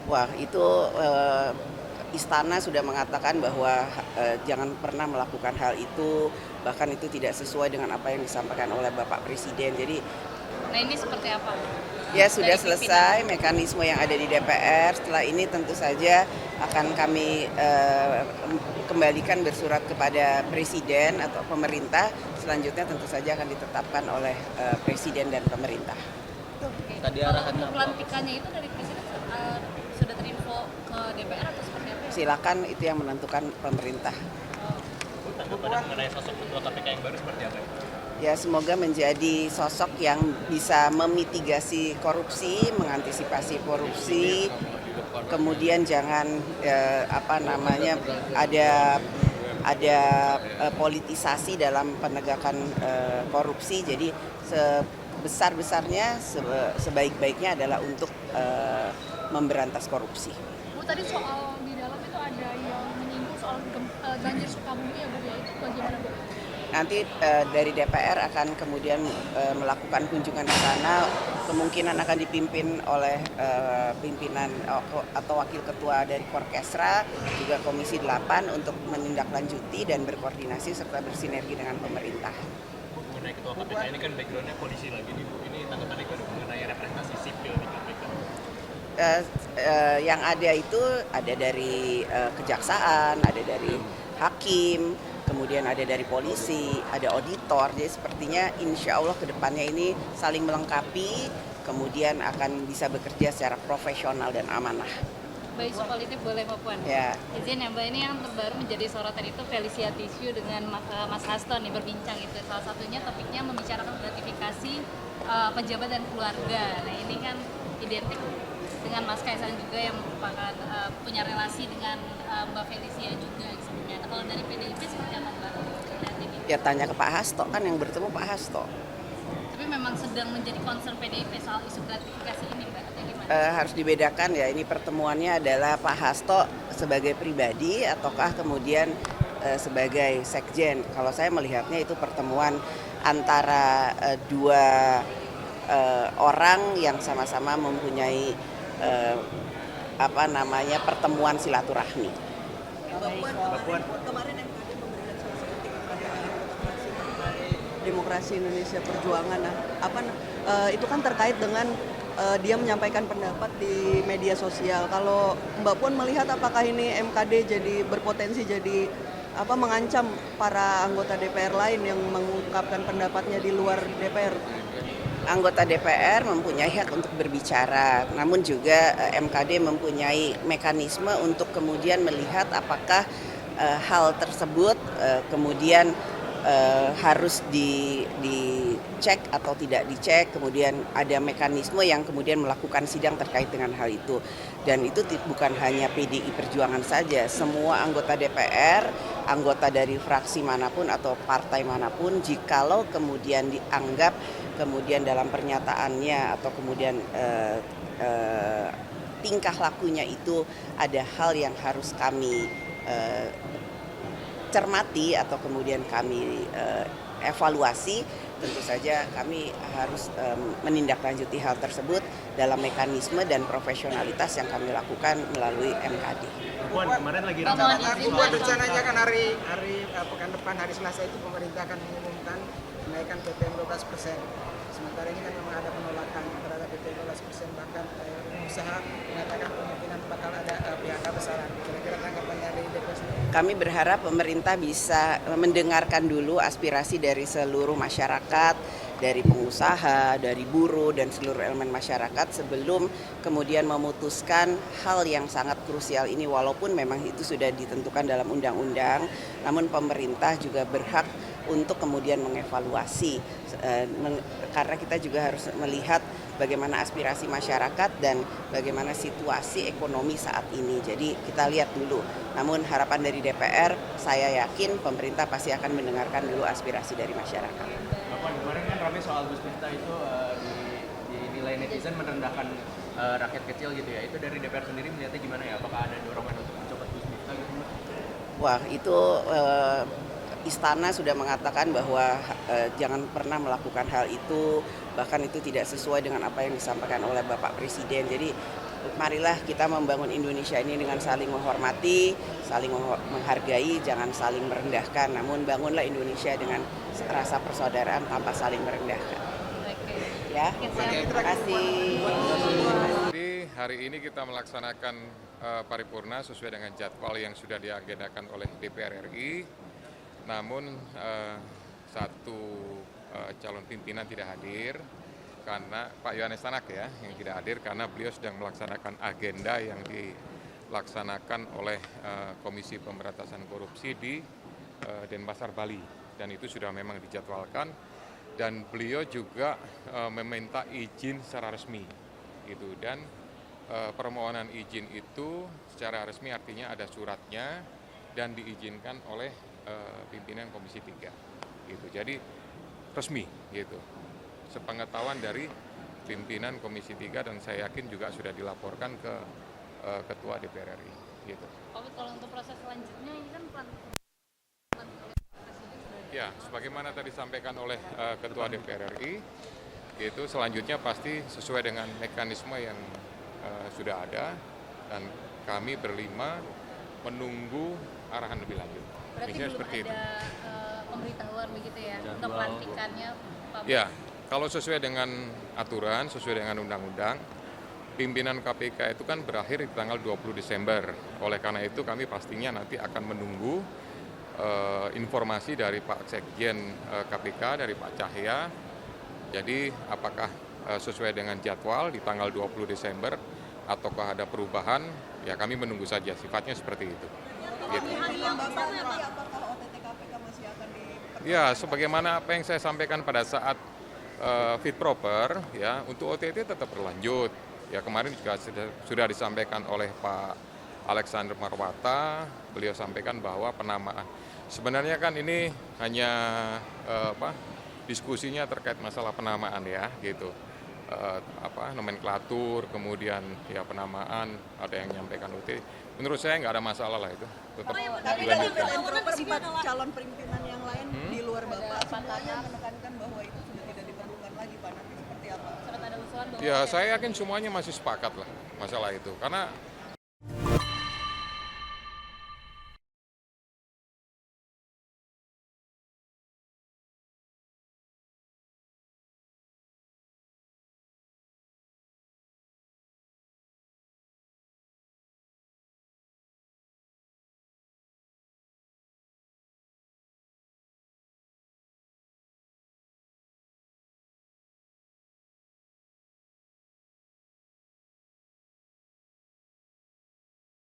Wah, itu istana sudah mengatakan bahwa jangan pernah melakukan hal itu, bahkan itu tidak sesuai dengan apa yang disampaikan oleh Bapak Presiden. Jadi Nah, ini seperti apa ya sudah dari pimpinan? selesai mekanisme yang ada di DPR. Setelah ini tentu saja akan kami kembalikan bersurat kepada Presiden atau pemerintah. Selanjutnya tentu saja akan ditetapkan oleh Presiden dan pemerintah. Oke. Tadi Kalau arahannya untuk apa? pelantikannya itu dari presiden sudah terinfo ke DPR atau seperti apa ya? Silakan, itu yang menentukan pemerintah. Bu, tanggapannya mengenai sosok ketua KPK yang baru seperti apa? Ya, semoga menjadi sosok yang bisa memitigasi korupsi, mengantisipasi korupsi, kemudian jangan ada politisasi dalam penegakan korupsi. Jadi sebesar-besarnya, sebaik-baiknya adalah untuk memberantas korupsi. Bu, tadi soal di dalam itu ada yang menyinggung soal banjir Sukabumi ya Bu ya, itu bagaimana Bu? Nanti dari DPR akan kemudian melakukan kunjungan ke sana, kemungkinan akan dipimpin oleh pimpinan atau wakil ketua dari Korkesra, juga Komisi 8 untuk menindaklanjuti dan berkoordinasi serta bersinergi dengan pemerintah. Mengenai ketua KPK ini kan backgroundnya polisi lagi nih Bu. Ini tanggapannya gimana mengenai representasi sipil di KPK? Yang ada itu ada dari kejaksaan, ada dari hakim, kemudian ada dari polisi, ada auditor. Jadi sepertinya insya Allah kedepannya ini saling melengkapi, kemudian akan bisa bekerja secara profesional dan amanah. Mbak, isu politik boleh Mbak Puan? Ya, Izin ya Mbak, ini yang terbaru menjadi sorotan itu Felicia Tisu dengan Mas Hasto nih berbincang itu. Salah satunya topiknya membicarakan gratifikasi pejabat dan keluarga. Nah, ini kan identik dengan Mas Kaisang juga yang merupakan punya relasi dengan Mbak Felicia juga sebelumnya. Nah, kalau dari PDIP seperti apa Mbak? Lihat ini. ya tanya ke Pak Hasto, kan yang bertemu Pak Hasto. Tapi memang sedang menjadi concern PDIP soal isu gratifikasi ini Mbak, atau gimana? Harus dibedakan ya, ini pertemuannya adalah Pak Hasto sebagai pribadi ataukah kemudian sebagai sekjen. Kalau saya melihatnya itu pertemuan antara dua orang yang sama-sama mempunyai pertemuan silaturahmi. Mbak Puan, Kemarin MKD memberikan salah satu kritik kepada Demokrasi Indonesia Perjuangan. Nah, itu kan terkait dengan dia menyampaikan pendapat di media sosial. Kalau Mbak Puan melihat apakah ini MKD jadi berpotensi jadi mengancam para anggota DPR lain yang mengungkapkan pendapatnya di luar DPR? Anggota DPR mempunyai hak untuk berbicara, namun juga MKD mempunyai mekanisme untuk kemudian melihat apakah hal tersebut kemudian harus dicek atau tidak dicek, kemudian ada mekanisme yang kemudian melakukan sidang terkait dengan hal itu. Dan itu bukan hanya PDI Perjuangan saja, semua anggota DPR, anggota dari fraksi manapun atau partai manapun, jikalau kemudian dianggap kemudian dalam pernyataannya atau kemudian tingkah lakunya itu ada hal yang harus kami cermati atau kemudian kami evaluasi, tentu saja kami harus menindaklanjuti hal tersebut dalam mekanisme dan profesionalitas yang kami lakukan melalui MKD. Mbak Puan kemarin lagi Pak, rencana mohon izin, soal Rencananya kan hari pekan depan hari Selasa itu pemerintah akan mengumumkan kenaikan PPN 12%. Sementara ini kan memang ada penolakan terhadap PPN 12%, bahkan usaha mengatakan kemungkinan bakal ada PHK besaran. Kira-kira tanggapan dari DPR sendiri? Kami berharap pemerintah bisa mendengarkan dulu aspirasi dari seluruh masyarakat, dari pengusaha, dari buruh, dan seluruh elemen masyarakat sebelum kemudian memutuskan hal yang sangat krusial ini. Walaupun memang itu sudah ditentukan dalam undang-undang, namun pemerintah juga berhak untuk kemudian mengevaluasi, karena kita juga harus melihat bagaimana aspirasi masyarakat dan bagaimana situasi ekonomi saat ini. Jadi kita lihat dulu. Namun harapan dari DPR, saya yakin pemerintah pasti akan mendengarkan dulu aspirasi dari masyarakat. Mbak Puan, kemarin kan ramai soal Gus Miftah itu dinilai netizen merendahkan rakyat kecil gitu ya. Itu dari DPR sendiri melihatnya gimana ya? Apakah ada dorongan untuk mencopot Gus Miftah gitu Mbak? Wah, itu istana sudah mengatakan bahwa jangan pernah melakukan hal itu, bahkan itu tidak sesuai dengan apa yang disampaikan oleh Bapak Presiden. Jadi marilah kita membangun Indonesia ini dengan saling menghormati, saling menghargai, jangan saling merendahkan. Namun bangunlah Indonesia dengan rasa persaudaraan tanpa saling merendahkan. Oke. Ya, Oke, terima kasih. Jadi hari ini kita melaksanakan paripurna sesuai dengan jadwal yang sudah diagendakan oleh DPR RI. Namun satu calon pimpinan tidak hadir karena Pak Yohanes Tanak ya yang tidak hadir karena beliau sedang melaksanakan agenda yang dilaksanakan oleh Komisi Pemberantasan Korupsi di Denpasar, Bali, dan itu sudah memang dijadwalkan dan beliau juga meminta izin secara resmi gitu, dan permohonan izin itu secara resmi artinya ada suratnya dan diizinkan oleh pimpinan Komisi 3 gitu. Jadi resmi gitu. Sepengetahuan dari pimpinan Komisi 3 dan saya yakin juga sudah dilaporkan ke Ketua DPR RI gitu. Pak, kalau untuk proses selanjutnya ini kan Ya, sebagaimana tadi disampaikan oleh Ketua DPR RI, yaitu selanjutnya pasti sesuai dengan mekanisme yang sudah ada dan kami berlima menunggu arahan lebih lanjut. berarti Misalnya belum seperti ada pemberitahuan begitu ya untuk pelantikannya Pak? Ya, kalau sesuai dengan aturan, sesuai dengan undang-undang, pimpinan KPK itu kan berakhir di tanggal 20 Desember. Oleh karena itu kami pastinya nanti akan menunggu informasi dari Pak Sekjen KPK, dari Pak Cahya. Jadi apakah sesuai dengan jadwal di tanggal 20 Desember ataukah ada perubahan, ya kami menunggu saja, sifatnya seperti itu. Gitu. Ya, sebagaimana apa yang saya sampaikan pada saat fit proper, ya untuk OTT tetap berlanjut. Ya kemarin juga sudah disampaikan oleh Pak Alexander Marwata, beliau sampaikan bahwa penamaan. Sebenarnya kan ini hanya diskusinya terkait masalah penamaan ya, gitu. Nomenklatur, kemudian ya penamaan, ada yang menyampaikan OTT. Menurut saya nggak ada masalah lah itu. Tetap dilanjutkan. Calon pimpinan yang lain di luar Bapak semuanya menekankan bahwa itu sudah tidak diperlukan lagi, Pak. Nanti seperti apa? Sempat ada usulan bahwa Ya saya yakin semuanya masih sepakat lah masalah itu. Karena